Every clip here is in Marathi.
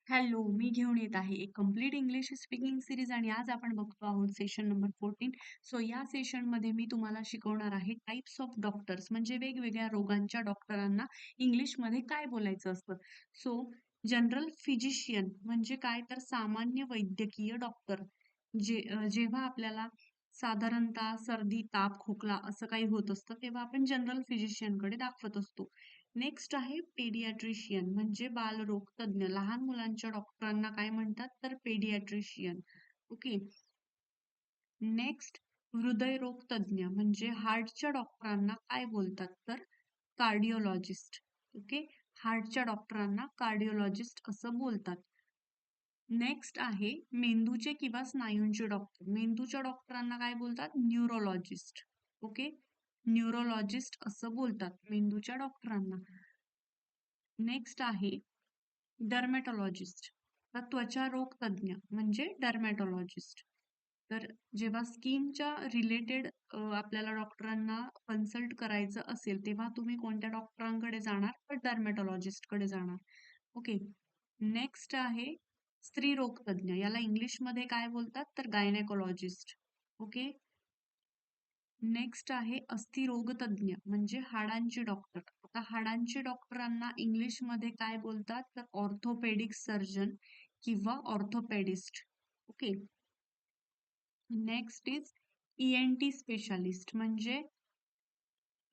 हॅलो, मी घेऊन येत आहे एक कंप्लीट इंग्लिश स्पीकिंग सीरीज आणि आज आपण बघतो आहोत सेशन नंबर 14. सो या सेशनमध्ये मी तुम्हाला शिकवणार आहे टाइप्स ऑफ डॉक्टर्स म्हणजे वेगवेगळ्या रोगांच्या डॉक्टरांना इंग्लिशमध्ये काय बोलायचं असतं. सो जनरल फिजिशियन म्हणजे काय तर सामान्य वैद्यकीय डॉक्टर. जेव्हा आपल्याला साधारणतः सर्दी, ताप, खोकला असं काही होत असतं तेव्हा आपण जनरल फिजिशियनकडे दाखवत असतो. नेक्स्ट आहे पेडियाट्रिशियन म्हणजे बालरोग तज्ञ. लहान मुलांच्या डॉक्टरांना काय म्हणतात तर पेडियाट्रिशियन. ओके. नेक्स्ट हृदयरोग तज्ञ म्हणजे हार्टच्या डॉक्टरांना काय बोलतात तर कार्डिओलॉजिस्ट. ओके. हार्टच्या डॉक्टरांना कार्डिओलॉजिस्ट असं बोलतात. नेक्स्ट आहे मेंदूचे किंवा स्नायूंचे डॉक्टर. मेंदूच्या डॉक्टरांना काय बोलतात न्यूरोलॉजिस्ट. ओके. न्यूरोलॉजिस्ट असं बोलतात मेंदूच्या डॉक्टरांना. नेक्स्ट आहे डर्मॅटॉलॉजिस्ट. तर त्वचा रोग तज्ञ म्हणजे डर्मॅटॉलॉजिस्ट. तर जेव्हा स्किनच्या रिलेटेड आपल्याला डॉक्टरांना कन्सल्ट करायचं असेल तेव्हा तुम्ही कोणत्या डॉक्टरांकडे जाणार तर डर्मॅटॉलॉजिस्टकडे जाणार. ओके. नेक्स्ट आहे स्त्री रोग तज्ञ. याला इंग्लिशमध्ये काय बोलतात तर गायनेकोलॉजिस्ट. ओके. नेक्स्ट आहे अस्थिरोग तज्ञ म्हणजे हाडांचे डॉक्टर. आता हाडांचे डॉक्टरांना इंग्लिशमध्ये काय बोलतात तर ऑर्थोपेडिक सर्जन किंवा orthopaedist. Okay. Next is ENT specialist म्हणजे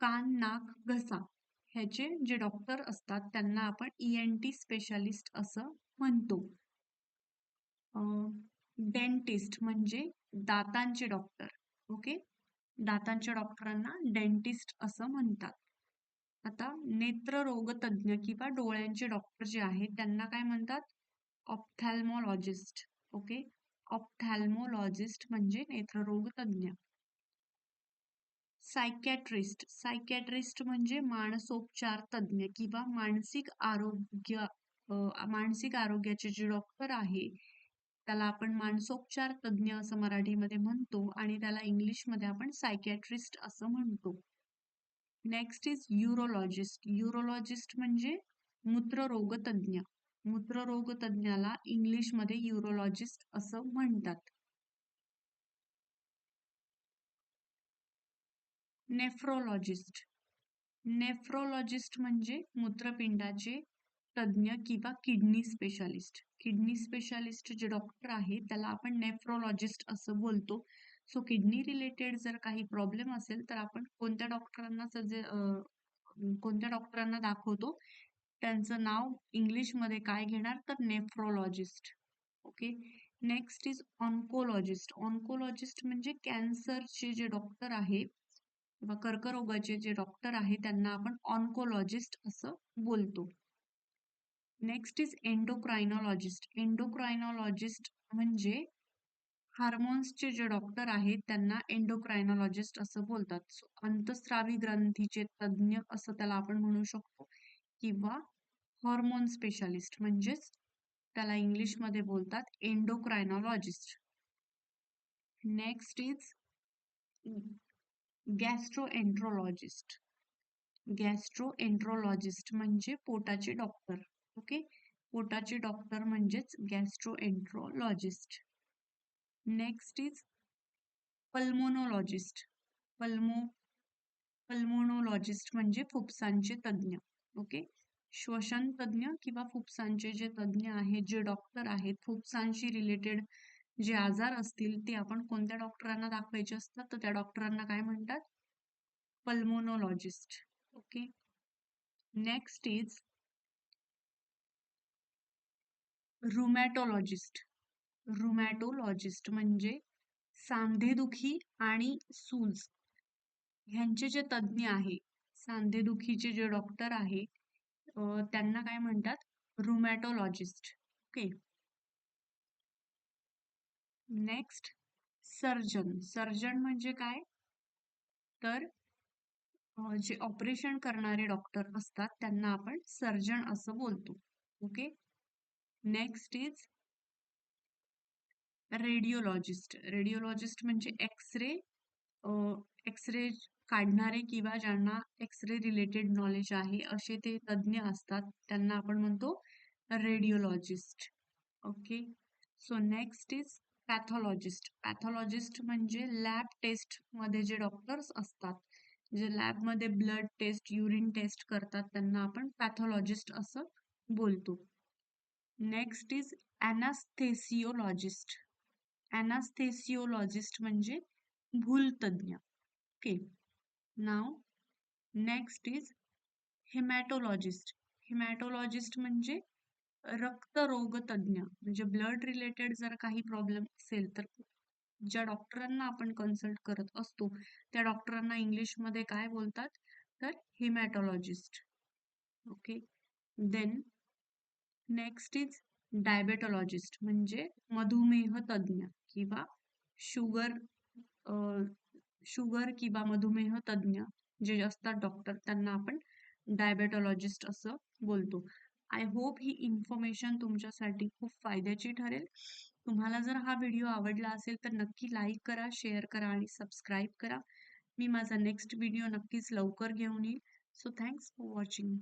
कान, नाक, घसा ह्याचे जे डॉक्टर असतात त्यांना आपण ईएनटी स्पेशालिस्ट असं म्हणतो. डेंटिस्ट म्हणजे दातांचे डॉक्टर. ओके. दातांच्या डॉक्टरांना डेंटिस्ट असं म्हणतात. आता नेत्ररोग तज्ञ किंवा डोळ्यांचे डॉक्टर जे आहेत त्यांना काय म्हणतात ऑप्थॅल्मॉलॉजिस्ट. ओके. ऑप्थॅल्मॉलॉजिस्ट म्हणजे नेत्ररोग तज्ञ. सायकॅट्रिस्ट म्हणजे मानसोपचार तज्ञ किंवा मानसिक आरोग्याचे जे डॉक्टर आहे त्याला आपण मानसोपचार तज्ञ असं मराठीमध्ये म्हणतो आणि त्याला इंग्लिशमध्ये आपण सायकॅट्रिस्ट असं म्हणतो. Next is urologist. युरोलॉजिस्ट म्हणजे मूत्ररोग तज्ञ. मूत्ररोग तज्ञाला इंग्लिशमध्ये युरोलॉजिस्ट असं म्हणतात. नेफ्रोलॉजिस्ट. नेफ्रोलॉजिस्ट म्हणजे मूत्रपिंडाचे तज्ञ किंवा किडनी स्पेशालिस्ट. किडनी स्पेशालिस्ट जे डॉक्टर आहे त्याला आपण नेफ्रोलॉजिस्ट असं बोलतो. सो किडनी रिलेटेड जर काही प्रॉब्लेम असेल तर आपण कोणत्या डॉक्टरांना दाखवतो त्यांचं नाव इंग्लिशमध्ये काय घेणार तर nephrologist. Okay. Next is oncologist. Oncologist म्हणजे कॅन्सरचे जे डॉक्टर आहे किंवा कर्करोगाचे जे डॉक्टर आहे त्यांना आपण ऑन्कोलॉजिस्ट असं बोलतो. Next is एंडोक्रायनॉलॉजिस्ट. एंडोक्रायनॉलॉजिस्ट म्हणजे हार्मोन्सचे जे डॉक्टर आहेत त्यांना एंडोक्रायनॉलॉजिस्ट असं बोलतात. अंतस्रावी ग्रंथीचे तज्ञ असं त्याला आपण म्हणू शकतो किंवा हॉर्मोन स्पेशालिस्ट म्हणजेच त्याला इंग्लिशमध्ये बोलतात एंडोक्रायनॉलॉजिस्ट. Next is गॅस्ट्रोएंट्रोलॉजिस्ट. गॅस्ट्रोएंट्रोलॉजिस्ट म्हणजे पोटाचे डॉक्टर. ओके. पोटाचे डॉक्टर म्हणजेच गॅस्ट्रोएंट्रोलॉजिस्ट. Next is पल्मोनॉलॉजिस्ट. पल्मोनॉलॉजिस्ट म्हणजे फुफ्सांचे तज्ञ. ओके. श्वसन तज्ञ किंवा फुफ्सांचे जे तज्ञ आहेत जे डॉक्टर आहेत फुफ्सांशी रिलेटेड जे आजार असतील ते आपण कोणत्या डॉक्टरांना दाखवायचे असतात तर त्या डॉक्टरांना काय म्हणतात pulmonologist. Okay. Next is rheumatologist. Rheumatologist म्हणजे सांधेदुखी आणि सूज ह्यांचे जे तज्ञ आहे सांधेदुखीचे जे डॉक्टर आहे त्यांना काय म्हणतात रुमॅटोलॉजिस्ट. ओके. Next surgeon. सर्जन म्हणजे काय तर जे ऑपरेशन करणारे डॉक्टर असतात त्यांना आपण सर्जन असं बोलतो. Okay. Next is radiologist. Radiologist म्हणजे एक्सरे काढणारे किंवा ज्यांना एक्सरे रिलेटेड नॉलेज आहे असे ते तज्ञ असतात त्यांना आपण म्हणतो radiologist. Okay. So next is pathologist. Pathologist म्हणजे लॅब टेस्ट मध्ये जे डॉक्टर्स असतात, जे लॅबमध्ये ब्लड टेस्ट, युरिन टेस्ट करतात, त्यांना आपण पॅथॉलॉजिस्ट असं बोलतो. Next is anaesthesiologist. ॲनास्थेसिओलॉजिस्ट म्हणजे भूलतज्ञ. ओके. नाव नेक्स्ट इज हेमॅटोलॉजिस्ट. हेमॅटोलॉजिस्ट म्हणजे रक्तरोग तज्ञ. म्हणजे ब्लड रिलेटेड जर काही प्रॉब्लेम असेल तर ज्या डॉक्टरांना आपण कन्सल्ट करत असतो त्या डॉक्टरांना इंग्लिशमध्ये काय बोलतात, तर haematologist. Okay. Then next is diabetologist म्हणजे मधुमेह तज्ञ किंवा शुगर शुगर किंवा मधुमेह तज्ञ जे असतात डॉक्टर, त्यांना आपण डायबेटॉलॉजिस्ट असं बोलतो. आय होप ही इन्फॉर्मेशन तुमच्यासाठी खूप फायद्याची ठरेल. तुम्हाला जर हा व्हिडिओ आवडला असेल तर नक्की लाईक करा, शेअर करा आणि सबस्क्राईब करा. मी माझा नेक्स्ट व्हिडिओ नक्कीच लवकर घेऊन येईल. So thanks for watching.